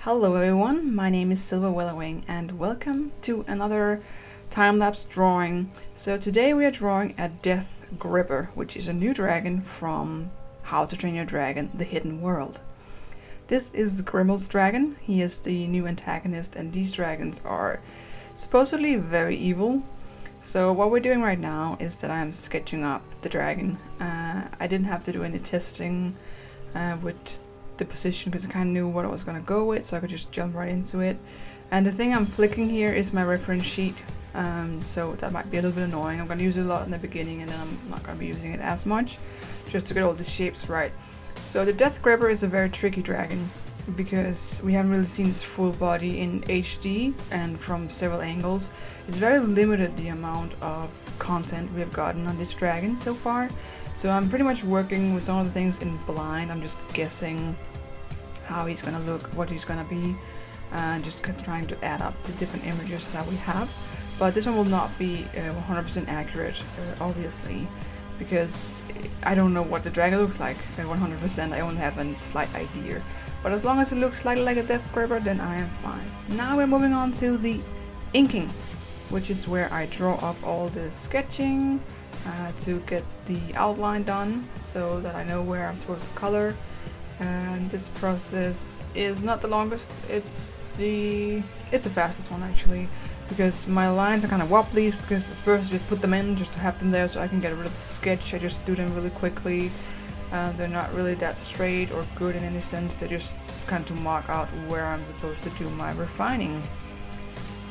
Hello everyone, my name is Silver Willowing and welcome to another time-lapse drawing. So today we are drawing a Deathgripper, which is a new dragon from How to Train Your Dragon: The Hidden World. This is Grimmel's dragon. He is the new antagonist and these dragons are supposedly very evil. So what we're doing right now is that I'm sketching up the dragon. I didn't have to do any testing with the position because I kind of knew what I was going to go with, so I could just jump right into it. And the thing I'm flicking here is my reference sheet, so that might be a little bit annoying. I'm going to use it a lot in the beginning and then I'm not going to be using it as much, just to get all the shapes right. So the Deathgripper is a very tricky dragon because we haven't really seen its full body in HD and from several angles. It's very limited the amount of content we have gotten on this dragon so far. So I'm pretty much working with some of the things in blind. I'm just guessing how he's gonna look, what he's gonna be, and just trying to add up the different images that we have. But this one will not be 100% accurate, obviously, because I don't know what the dragon looks like 100%. I only have a slight idea. But as long as it looks slightly like a Deathgripper, then I am fine. Now we're moving on to the inking, which is where I draw up all the sketching to get the outline done so that I know where I'm supposed to color. And this process is not the longest, it's the fastest one actually, because my lines are kind of wobbly because at first I just put them in just to have them there so I can get rid of the sketch. I just do them really quickly. They're not really that straight or good in any sense, they're just kind of to mark out where I'm supposed to do my refining.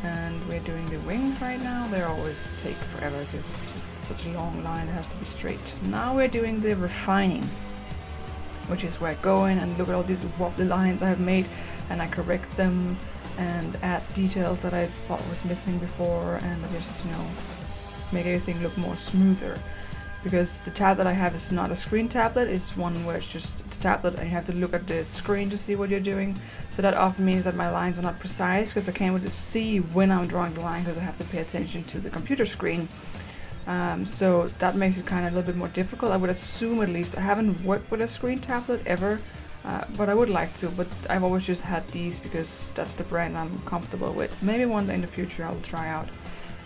And we're doing the wings right now. They always take forever because it's just such a long line, it has to be straight. Now we're doing the refining, which is where I go in and look at all these wobbly lines I have made and I correct them and add details that I thought was missing before, and I just, make everything look more smoother. Because the tablet I have is not a screen tablet, it's one where it's just a tablet and you have to look at the screen to see what you're doing. So that often means that my lines are not precise because I can't really see when I'm drawing the line because I have to pay attention to the computer screen. So that makes it kind of a little bit more difficult. I would assume, at least. I haven't worked with a screen tablet ever, but I would like to. But I've always just had these because that's the brand I'm comfortable with. Maybe one day in the future I'll try out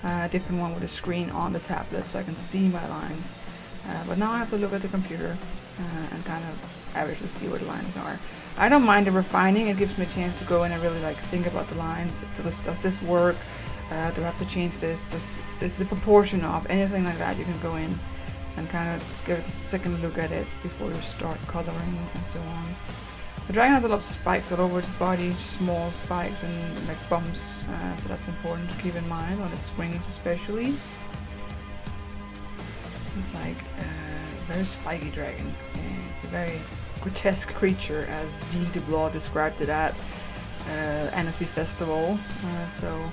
a different one with a screen on the tablet so I can see my lines. But now I have to look at the computer and kind of averagely see what the lines are. I don't mind the refining, it gives me a chance to go in and really think about the lines. Does this work? Do I have to change this? It's the proportion of anything like that. You can go in and kind of give it a second look at it before you start coloring and so on. The dragon has a lot of spikes all over its body, small spikes and bumps, so that's important to keep in mind on its wings especially. It's like a very spiky dragon. It's a very grotesque creature, as Guy Deblois described it at Annecy Festival. So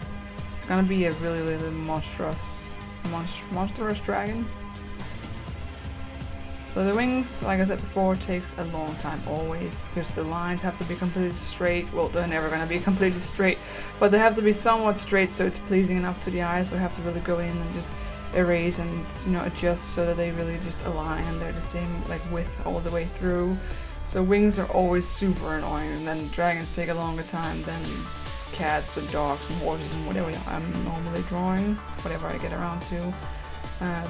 it's gonna be a really monstrous dragon. So the wings, like I said before, takes a long time always because the lines have to be completely straight. Well, they're never gonna be completely straight, but they have to be somewhat straight so it's pleasing enough to the eye. So I have to really go in and just erase and adjust so that they really just align and they're the same width all the way through. So wings are always super annoying, and then dragons take a longer time than cats and dogs and horses and whatever I'm normally drawing, whatever I get around to.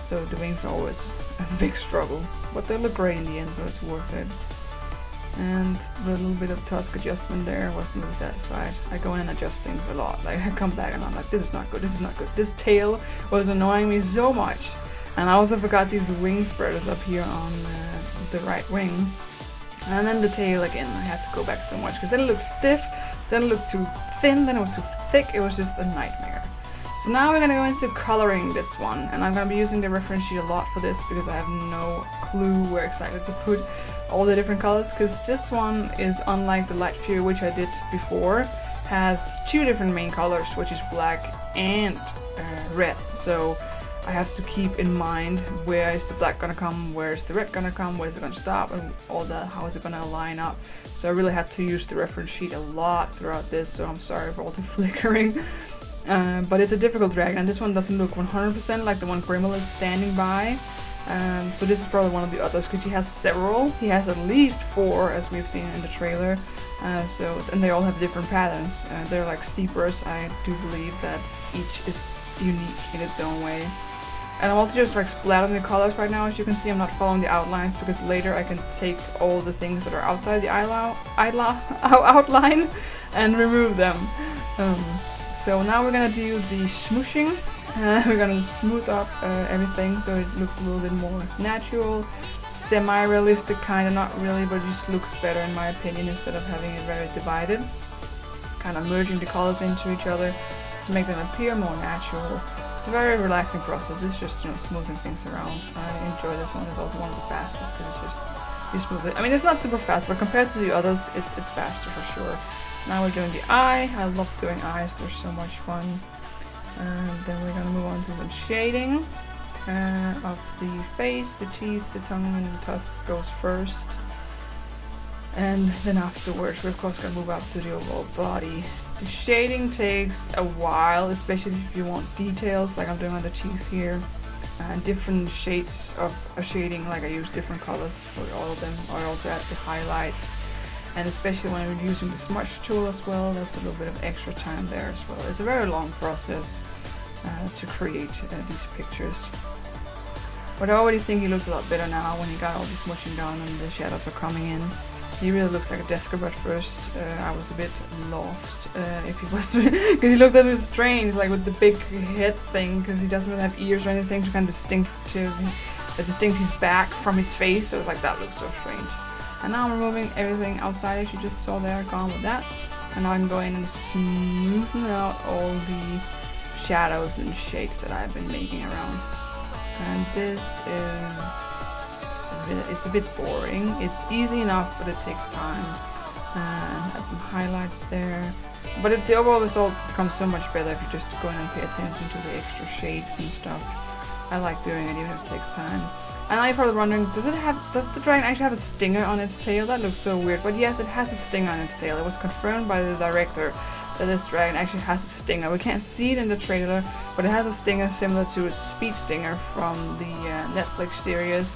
So the wings are always a big struggle, but they look great in the end, so it's worth it. And the little bit of tusk adjustment there wasn't really satisfied. I go in and adjust things a lot. I come back and I'm like, this is not good, this is not good. This tail was annoying me so much. And I also forgot these wing spreaders up here on the right wing. And then the tail again, I had to go back so much because then it looked stiff, then it looked too thin, then it was too thick. It was just a nightmare. So now we're gonna go into coloring this one, and I'm gonna be using the reference sheet a lot for this because I have no clue where exactly to put all the different colors, because this one is unlike the Light Fury, which I did before, has two different main colors, which is black and red. So I have to keep in mind where is the black gonna come, where is the red gonna come, where is it gonna stop, and all that, how is it gonna line up. So I really had to use the reference sheet a lot throughout this, so I'm sorry for all the flickering. But it's a difficult dragon, and this one doesn't look 100% like the one Grimmel is standing by. So this is probably one of the others because he has several. He has at least 4 as we've seen in the trailer. And they all have different patterns. They're like zebras. I do believe that each is unique in its own way. And I'm also just like splattering the colors right now. As you can see, I'm not following the outlines because later I can take all the things that are outside the outline and remove them. So now we're gonna do the smooshing. We're gonna smooth up everything so it looks a little bit more natural, semi-realistic kind of, not really, but it just looks better in my opinion instead of having it very divided. Kind of merging the colors into each other to make them appear more natural. It's a very relaxing process. It's just, you know, smoothing things around. I enjoy this one. It's also one of the fastest because it's just, you smooth it. I mean, it's not super fast, but compared to the others, it's faster for sure. Now we're doing the eye. I love doing eyes. They're so much fun. Then we're gonna move on to some shading of the face, the teeth, the tongue, and the tusk goes first. And then afterwards, we're of course gonna move up to the overall body. The shading takes a while, especially if you want details, like I'm doing on the teeth here. Different shades of a shading, like I use different colors for all of them. I also add the highlights. And especially when I'm using the smudge tool as well, there's a little bit of extra time there as well. It's a very long process to create these pictures. But I already think he looks a lot better now when he got all the smudging done and the shadows are coming in. He really looks like a Deathgripper at first. I was a bit lost if he was, because he looked a bit strange, like with the big head thing, because he doesn't really have ears or anything to kind of distinct his back from his face. So it was like, that looks so strange. And now I'm removing everything outside, as you just saw there, gone with that. And now I'm going and smoothing out all the shadows and shapes that I've been making around. And this is, it's a bit boring. It's easy enough, but it takes time. And add some highlights there. But the overall result becomes so much better if you just go in and pay attention to the extra shades and stuff. I like doing it even if it takes time. And I'm probably wondering, does the dragon actually have a stinger on its tail? That looks so weird. But yes, it has a stinger on its tail. It was confirmed by the director that this dragon actually has a stinger. We can't see it in the trailer, but it has a stinger similar to a speed stinger from the Netflix series,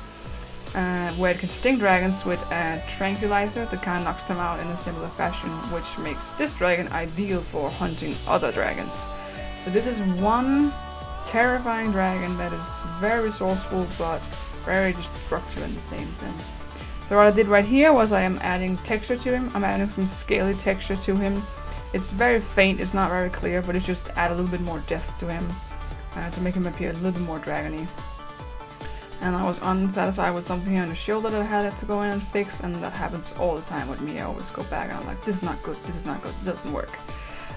where it can sting dragons with a tranquilizer that kind of knocks them out in a similar fashion, which makes this dragon ideal for hunting other dragons. So this is one terrifying dragon that is very resourceful, but very destructive in the same sense. So what I did right here was I am adding texture to him. I'm adding some scaly texture to him. It's very faint, it's not very clear, but it's just to add a little bit more depth to him to make him appear a little bit more dragony. And I was unsatisfied with something here on the shoulder that I had to go in and fix, and that happens all the time with me. I always go back and I'm like, this is not good, this is not good, it doesn't work.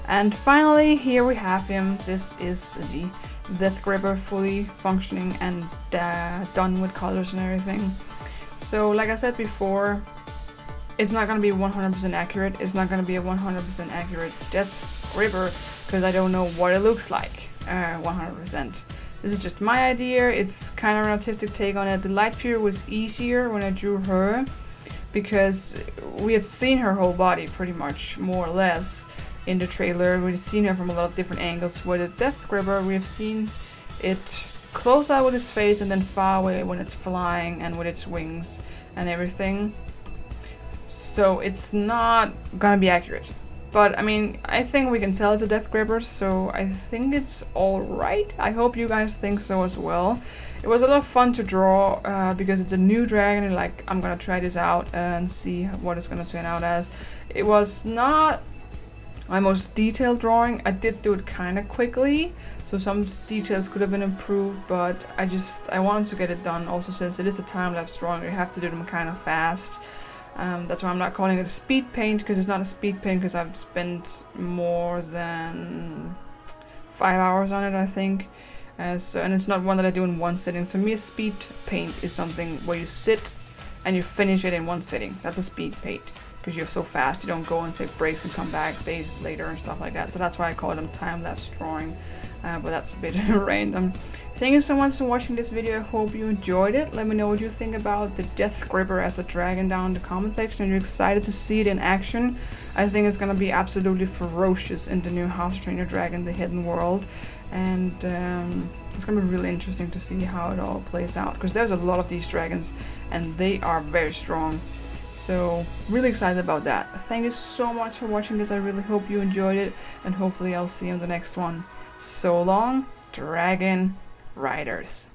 And finally, here we have him. This is the Deathgripper, fully functioning and done with colors and everything. So like I said before, it's not going to be 100% accurate. It's not going to be a 100% accurate Deathgripper because I don't know what it looks like 100%. This is just my idea. It's kind of an artistic take on it. The Light Fury was easier when I drew her because we had seen her whole body pretty much, more or less, in the trailer. We've seen her from a lot of different angles. With the Deathgripper, we've seen it close out with its face and then far away when it's flying and with its wings and everything. So it's not gonna be accurate. But I mean, I think we can tell it's a Deathgripper, so I think it's alright. I hope you guys think so as well. It was a lot of fun to draw because it's a new dragon and like I'm gonna try this out and see what it's gonna turn out as. It was not my most detailed drawing. I did do it kind of quickly, so some details could have been improved, but I wanted to get it done. Also, since it is a time-lapse drawing, you have to do them kind of fast. That's why I'm not calling it a speed paint, because it's not a speed paint, because I've spent more than 5 hours on it, I think. And it's not one that I do in one sitting. To me, a speed paint is something where you sit and you finish it in one sitting. That's a speed paint, because you're so fast. You don't go and take breaks and come back days later and stuff like that. So that's why I call them time-lapse drawing. but that's a bit random. Thank you so much for watching this video. I hope you enjoyed it. Let me know what you think about the Deathgripper as a dragon down in the comment section. Are you excited to see it in action? I think it's gonna be absolutely ferocious in the new House Trainer Dragon, the Hidden World, and it's gonna be really interesting to see how it all plays out, because there's a lot of these dragons and they are very strong. So really excited about that. Thank you so much for watching this. I really hope you enjoyed it, and hopefully I'll see you in the next one. So long, dragon riders.